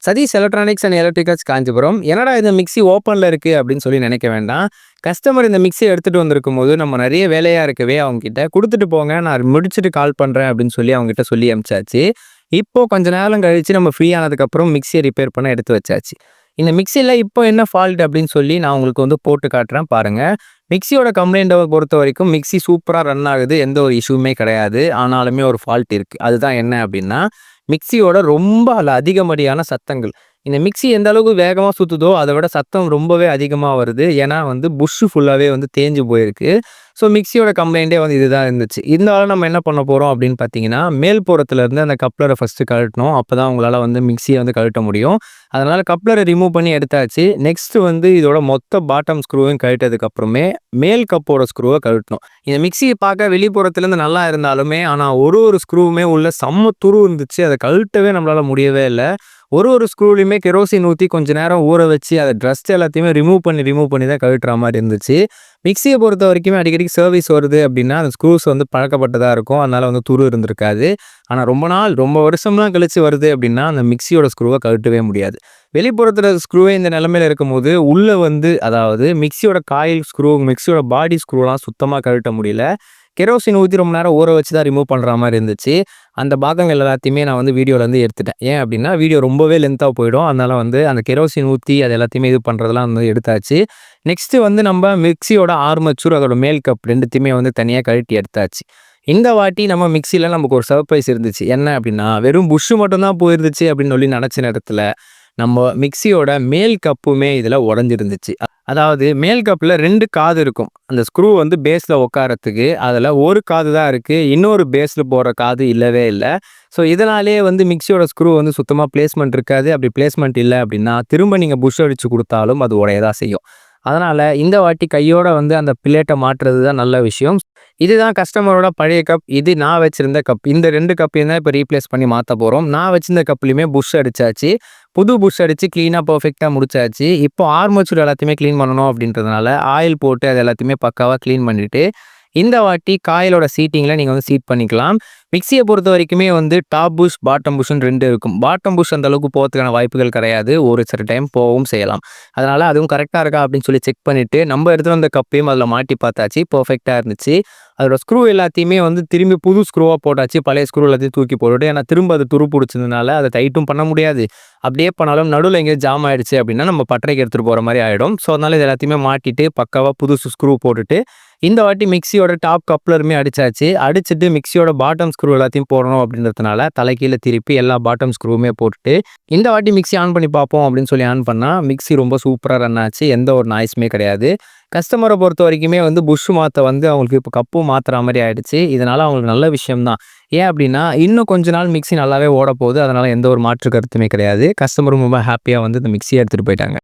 Satish electronics and electricals Kanchipuram. என்னடா இந்த mixie ஓப்பன்ல இருக்கு அப்படின்னு சொல்லி நினைக்க வேண்டாம். கஸ்டமர் இந்த மிக்ஸிய எடுத்துட்டு வந்திருக்கும்போது, நம்ம நெறைய வேலையா இருக்கவே அவங்ககிட்ட குடுத்துட்டு போங்க. நான் முடிச்சுட்டு கால் பண்றேன் அப்படின்னு சொல்லி அவங்ககிட்ட சொல்லி அனுப்பிச்சாச்சு. இப்போ கொஞ்ச நேரம் கழிச்சு நம்ம ஃப்ரீ ஆனதுக்கப்புறம் மிக்ஸிய ரிப்பேர் பண்ண எடுத்து வச்சாச்சு. இந்த மிக்ஸில இப்போ என்ன ஃபால்ட் அப்படின்னு சொல்லி நான் உங்களுக்கு வந்து போட்டு காட்டுறேன் பாருங்க. மிக்ஸியோட கம்ப்ளைண்ட்ட பொறுத்தவரைக்கும் மிக்ஸி சூப்பரா ரன் ஆகுது. எந்த ஒரு இஷ்யூமே கிடையாது. ஆனாலுமே ஒரு ஃபால்ட் இருக்கு. அதுதான் என்ன அப்படின்னா, மிக்ஸியோட ரொம்ப அதிகப்படியான சத்தங்கள். இந்த மிக்ஸி எந்த அளவுக்கு வேகமா சுத்துதோ, அத விட சத்தம் ரொம்பவே அதிகமா வருது. ஏன்னா வந்து புஷ் ஃபுல்லாவே வந்து தேஞ்சு போயிருக்கு. ஸோ மிக்ஸியோட கம்ப்ளைண்ட்டே வந்து இதுதான் இருந்துச்சு. இருந்தாலும் நம்ம என்ன பண்ண போறோம் அப்படின்னு பார்த்தீங்கன்னா, மேல் புறத்துல இருந்து அந்த கப்ளர ஃபர்ஸ்ட்டு கழட்டணும். அப்பதான் உங்களால வந்து மிக்ஸிய வந்து கழட்ட முடியும். அதனால கப்ளர ரிமூவ் பண்ணி எடுத்தாச்சு. நெக்ஸ்ட் வந்து இதோட மொத்த பாட்டம் ஸ்க்ரூவையும் கழட்டதுக்கு அப்புறமே, மேல் கப்போட ஸ்க்ரூவ கழட்டணும். இந்த மிக்ஸி பார்க்க வெளிப்புறத்துலேருந்து நல்லா இருந்தாலுமே, ஆனா ஒரு ஸ்க்ரூவுமே உள்ள செம்ம துரு இருந்துச்சு. அத கழட்டவே நம்மளால முடியவே இல்ல. ஒரு ஸ்க்ரூலயுமே கெரோசின் ஊத்தி கொஞ்ச நேரம் ஊற வச்சு, அத டஸ்ட் எல்லாத்தையுமே ரிமூவ் பண்ணி தான் கழட்டுற மாரி இருந்துச்சு. மிக்ஸிய பொறுத்த வரைக்குமே அடிக்கடிக்கு சர்வீஸ் வருது அப்படின்னா, அந்த ஸ்க்ரூஸ் வந்து பழக்கப்பட்டதா இருக்கும். அதனால வந்து துரு இருந்திருக்காது. ஆனா ரொம்ப வருஷம்லாம் கழிச்சு வருது அப்படின்னா, அந்த மிக்ஸியோட ஸ்க்ரூவ கழட்டவே முடியாது. வெளிப்புறத்துல ஸ்க்ரூவே இந்த நிலைமையில இருக்கும்போது, உள்ள வந்து அதாவது மிக்ஸியோட காயில் ஸ்க்ரூ, மிக்ஸியோட பாடி ஸ்க்ரூலாம் சுத்தமா கழட்ட முடியல. கெரோசின் ஊத்தி ரொம்ப நேரம் ஊற வச்சு தான் ரிமூவ் பண்ற மாரி இருந்துச்சு. அந்த பாகங்கள் எல்லாத்தையுமே நான் வந்து வீடியோலேருந்து எடுத்துட்டேன். ஏன் அப்படின்னா, வீடியோ ரொம்பவே லென்த்தா போயிடும். அதனால வந்து அந்த கெரோசின் ஊத்தி அது எல்லாத்தையுமே இது பண்றதெல்லாம் வந்து எடுத்தாச்சு. நெக்ஸ்ட் வந்து நம்ம மிக்ஸியோட ஆர்மச்சூர், அதோட மேல் கப் 2த்தையுமே வந்து தனியா கழட்டி எடுத்தாச்சு. இந்த வாட்டி நம்ம மிக்ஸில நமக்கு ஒரு சர்ப்ரைஸ் இருந்துச்சு. என்ன அப்படின்னா, வெறும் புஷ் மட்டும் தான் போயிருந்துச்சு அப்படின்னு சொல்லி நெனச்ச நேரத்துல, நம்ம மிக்ஸியோட மேல் கப்புமே இதுல உடைஞ்சிருந்துச்சு. அதாவது மேல் கப்ல 2 காது இருக்கும். அந்த ஸ்க்ரூ வந்து பேஸ்ல உட்காரத்துக்கு. அதுல ஒரு காது தான் இருக்கு. இன்னொரு பேஸ்ல போற காது இல்லவே இல்ல. ஸோ இதனாலேயே வந்து மிக்ஸியோட ஸ்க்ரூ வந்து சுத்தமா பிளேஸ்மெண்ட் இருக்காது. அப்படி பிளேஸ்மெண்ட் இல்ல அப்படின்னா, திரும்ப நீங்க புஷ் அடிச்சு குடுத்தாலும் அது உடைய தான் செய்யும். அதனால இந்த வாட்டி கையோட வந்து அந்த பிளேட்ட மாற்றுறது தான் நல்ல விஷயம். இதுதான் கஸ்டமரோட பழைய கப். இது நான் வச்சிருந்த கப். இந்த 2 கப்பையும் தான் இப்ப ரீப்ளேஸ் பண்ணி மாத்த போறோம். நான் வச்சிருந்த கப்லயுமே புஷ் அடிச்சாச்சு. புது புஷ் அடிச்சு கிளீனா பெர்ஃபெக்ட்டா முடிச்சாச்சு. இப்போ ஆர்மச்சூர் எல்லாத்தையுமே கிளீன் பண்ணணும் அப்படின்றதுனால, ஆயில் போட்டு அது எல்லாத்தையுமே பக்காவா கிளீன் பண்ணிட்டு, இந்த வாட்டி காயிலோட சீட்டிங்ல நீங்க வந்து சீட் பண்ணிக்கலாம். மிக்ஸிய பொறுத்த வரைக்குமே வந்து டாப் புஷ், பாட்டம் புஷ்ன்னு 2 இருக்கும். பாட்டம் புஷ் அந்த அளவுக்கு போறதுக்கான வாய்ப்புகள் கிடையாது. ஒரு சில டைம் போகவும் செய்யலாம். அதனால அதுவும் கரெக்ட்டா இருக்கா அப்படின்னு சொல்லி செக் பண்ணிட்டு, நம்ம எடுத்துட்டு வந்த கப்பையும் அதில மாட்டி பார்த்தாச்சு. பெர்ஃபெக்ட்டா இருந்துச்சு. அதோட ஸ்க்ரூ எல்லாத்தையுமே வந்து திரும்பி புது ஸ்க்ரூவா போட்டாச்சு. பழைய ஸ்க்ரூ எல்லாத்தையும் தூக்கி போட்டுட்டு, ஏன்னா திரும்ப அது துரு புடிச்சதுனால அத டைட்டும் பண்ண முடியாது. அப்படியே பண்ணாலும் நடுவுல எங்கேயாவது ஜாம் ஆயிடுச்சு அப்படின்னா, நம்ம பட்டறைக்கு எடுத்துட்டு போற மாரி ஆயிடும். ஸோ அதனால இது எல்லாத்தையுமே மாட்டிட்டு, பக்காவா புதுசு ஸ்க்ரூ போட்டுட்டு, இந்த வாட்டி மிக்ஸியோட டாப் கப்ளருமே அடிச்சாச்சு. அடிச்சுட்டு மிக்ஸியோட பாட்டம் ஸ்க்ரூ எல்லாத்தையும் போடணும் அப்படின்றதுனால, தலைகீழ திருப்பி எல்லா பாட்டம் ஸ்க்ரூவுமே போட்டுட்டு, இந்த வாட்டி மிக்ஸி ஆன் பண்ணி பார்ப்போம் அப்படின்னு சொல்லி ஆன் பண்ணா, மிக்ஸி ரொம்ப சூப்பரா ரன் ஆச்சு. எந்த ஒரு நாய்ஸுமே கிடையாது. கஸ்டமர பொறுத்த வரைக்குமே வந்து புஷ் மாத்த வந்து அவங்களுக்கு இப்போ கப்பும் மாத்துற மாரி ஆயிடுச்சு. இதனால அவங்களுக்கு நல்ல விஷயம் தான். ஏன் அப்படின்னா, இன்னும் கொஞ்ச நாள் மிக்ஸி நல்லாவே ஓடப்போகுது. அதனால எந்த ஒரு மாற்று கருத்துமே கிடையாது. கஸ்டமரும் ரொம்ப ஹேப்பியா வந்து இந்த மிக்ஸிய எடுத்துட்டு போயிட்டாங்க.